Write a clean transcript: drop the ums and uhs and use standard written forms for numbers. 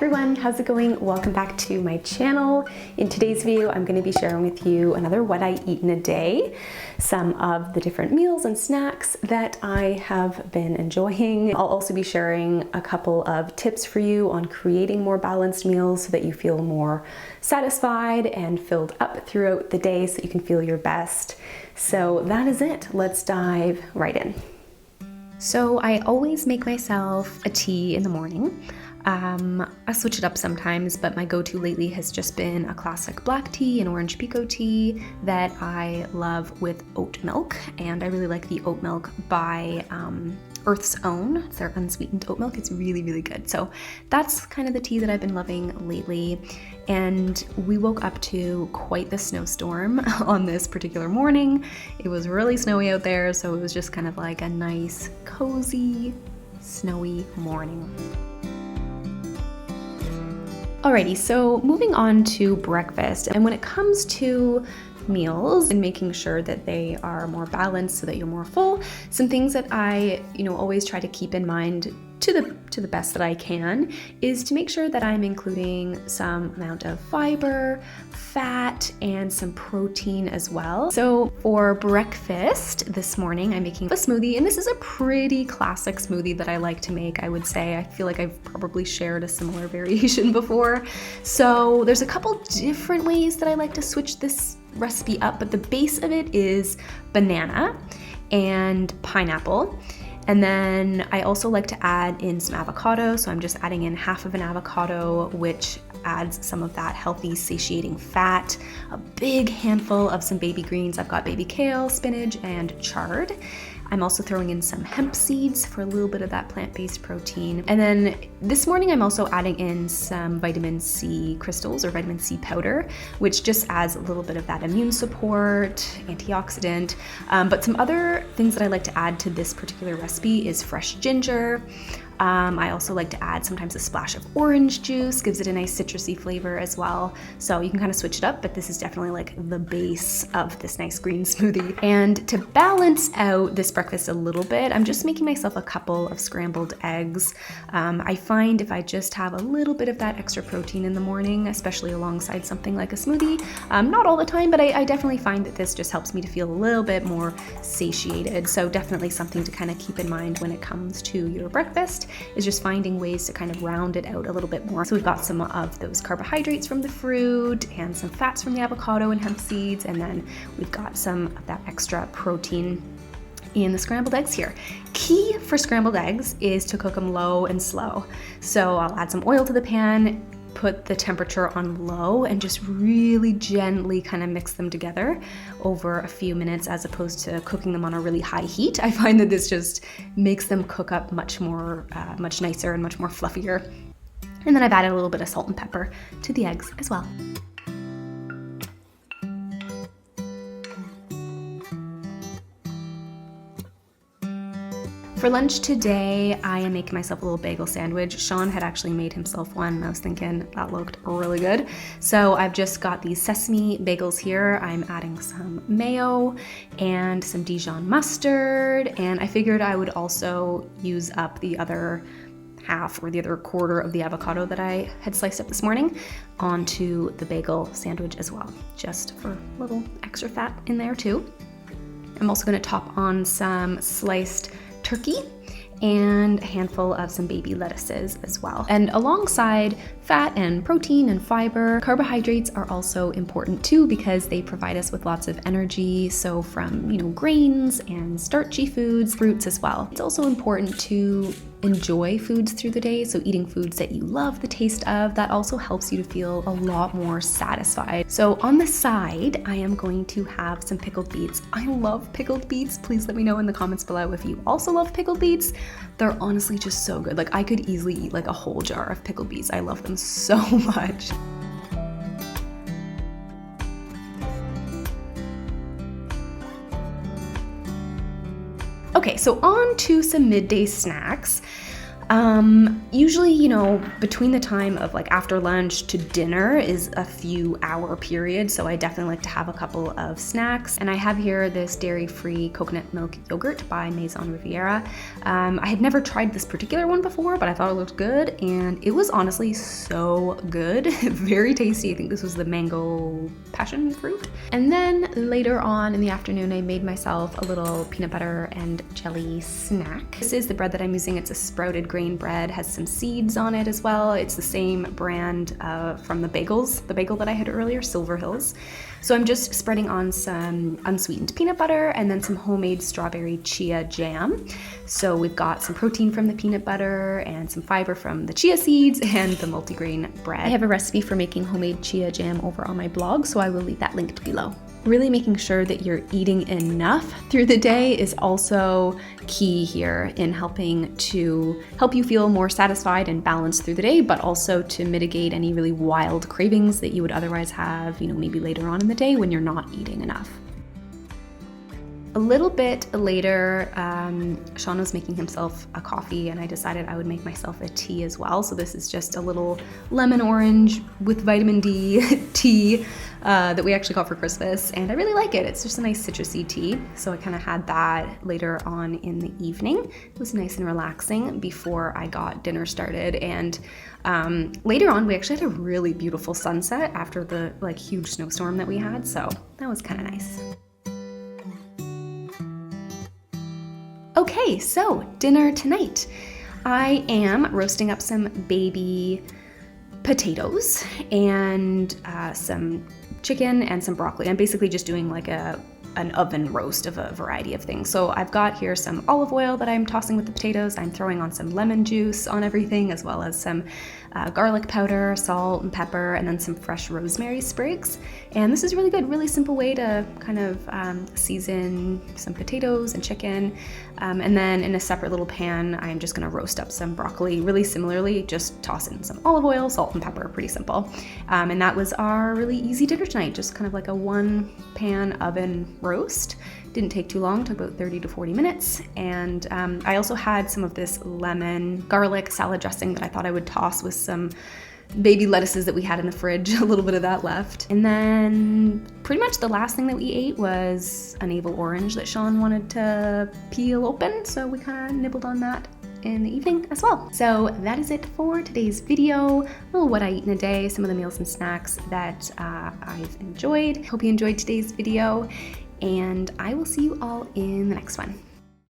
everyone, how's it going? Welcome back to my channel. In today's video, I'm going to be sharing with you another what I eat in a day, some of the different meals and snacks that I have been enjoying. I'll also be sharing a couple of tips for you on creating more balanced meals so that you feel more satisfied and filled up throughout the day so you can feel your best. So that is it. Let's dive right in. So I always make myself a tea in the morning. I switch it up sometimes, but my go-to lately has just been a classic black tea, an orange pekoe tea that I love with oat milk, and I really like the oat milk by Earth's Own. It's their unsweetened oat milk. It's really, really good. So that's kind of the tea that I've been loving lately. And we woke up to quite the snowstorm on this particular morning. It was really snowy out there, so it was just kind of like a nice, cozy, snowy morning. Alrighty, so moving on to breakfast. And when it comes to meals and making sure that they are more balanced so that you're more full, some things that I, always try to keep in mind to the best that I can is to make sure that I'm including some amount of fiber, fat, and some protein as well. So for breakfast this morning, I'm making a smoothie, and this is a pretty classic smoothie that I like to make, I would say. I feel like I've probably shared a similar variation before. So there's a couple different ways that I like to switch this recipe up, but the base of it is banana and pineapple. And then I also like to add in some avocado, so I'm just adding in half of an avocado, which adds some of that healthy, satiating fat, a big handful of some baby greens. I've got baby kale, spinach, and chard. I'm also throwing in some hemp seeds for a little bit of that plant-based protein. And then this morning I'm also adding in some vitamin C crystals or vitamin C powder, which just adds a little bit of that immune support, antioxidant. But some other things that I like to add to this particular recipe is fresh ginger. I also like to add sometimes a splash of orange juice, gives it a nice citrusy flavor as well. So you can kind of switch it up, but this is definitely like the base of this nice green smoothie. And to balance out this breakfast a little bit, I'm just making myself a couple of scrambled eggs. I find if I just have a little bit of that extra protein in the morning, especially alongside something like a smoothie, not all the time, but I definitely find that this just helps me to feel a little bit more satiated. So definitely something to kind of keep in mind when it comes to your breakfast, is just finding ways to kind of round it out a little bit more. So we've got some of those carbohydrates from the fruit and some fats from the avocado and hemp seeds, and then we've got some of that extra protein in the scrambled eggs here. Key for scrambled eggs is to cook them low and slow. So I'll add some oil to the pan, put the temperature on low, and just really gently kind of mix them together over a few minutes as opposed to cooking them on a really high heat. I find that this just makes them cook up much more, much nicer and much more fluffier. And then I've added a little bit of salt and pepper to the eggs as well. For lunch today, I am making myself a little bagel sandwich. Sean had actually made himself one, and I was thinking that looked really good. So I've just got these sesame bagels here. I'm adding some mayo and some Dijon mustard, and I figured I would also use up the other half or the other quarter of the avocado that I had sliced up this morning onto the bagel sandwich as well, just for a little extra fat in there too. I'm also going to top on some sliced turkey and a handful of some baby lettuces as well. And alongside fat and protein and fiber, carbohydrates are also important too because they provide us with lots of energy. So from, grains and starchy foods, fruits as well. It's also important to enjoy foods through the day. So eating foods that you love the taste of, that also helps you to feel a lot more satisfied. So on the side, I am going to have some pickled beets. I love pickled beets. Please let me know in the comments below if you also love pickled beets. They're honestly just so good. Like I could easily eat like a whole jar of pickled beets. I love them so much. Okay, so on to some midday snacks. Usually, between the time of like after lunch to dinner is a few hour period. So I definitely like to have a couple of snacks. And I have here this dairy-free coconut milk yogurt by Maison Riviera. I had never tried this particular one before, but I thought it looked good. And it was honestly so good. Very tasty. I think this was the mango passion fruit. And then later on in the afternoon, I made myself a little peanut butter and jelly snack. This is the bread that I'm using. It's a sprouted grain bread, has some seeds on it as well. It's the same brand from the bagel that I had earlier, Silver Hills. So I'm just spreading on some unsweetened peanut butter and then some homemade strawberry chia jam. So we've got some protein from the peanut butter and some fiber from the chia seeds and the multigrain bread. I have a recipe for making homemade chia jam over on my blog, so I will leave that linked below. Really making sure that you're eating enough through the day is also key here in helping to help you feel more satisfied and balanced through the day, but also to mitigate any really wild cravings that you would otherwise have, maybe later on in the day when you're not eating enough. A little bit later, Sean was making himself a coffee and I decided I would make myself a tea as well. So this is just a little lemon orange with vitamin D tea that we actually got for Christmas, and I really like it. It's just a nice citrusy tea. So I kind of had that later on in the evening. It was nice and relaxing before I got dinner started. And later on, we actually had a really beautiful sunset after the huge snowstorm that we had. So that was kind of nice. Okay, so dinner tonight. I am roasting up some baby potatoes and some chicken and some broccoli. I'm basically just doing an oven roast of a variety of things. So I've got here some olive oil that I'm tossing with the potatoes. I'm throwing on some lemon juice on everything, as well as some garlic powder, salt and pepper, and then some fresh rosemary sprigs. And this is really good, really simple way to kind of season some potatoes and chicken. And then in a separate little pan, I'm just gonna roast up some broccoli really similarly, just toss in some olive oil, salt and pepper, pretty simple. And that was our really easy dinner tonight, just kind of like a one pan oven roast. Didn't take too long, took about 30 to 40 minutes. And I also had some of this lemon garlic salad dressing that I thought I would toss with some baby lettuces that we had in the fridge, a little bit of that left. And then pretty much the last thing that we ate was a navel orange that Sean wanted to peel open. So we kind of nibbled on that in the evening as well. So that is it for today's video. What I eat in a day, some of the meals and snacks that I've enjoyed. Hope you enjoyed today's video, and I will see you all in the next one.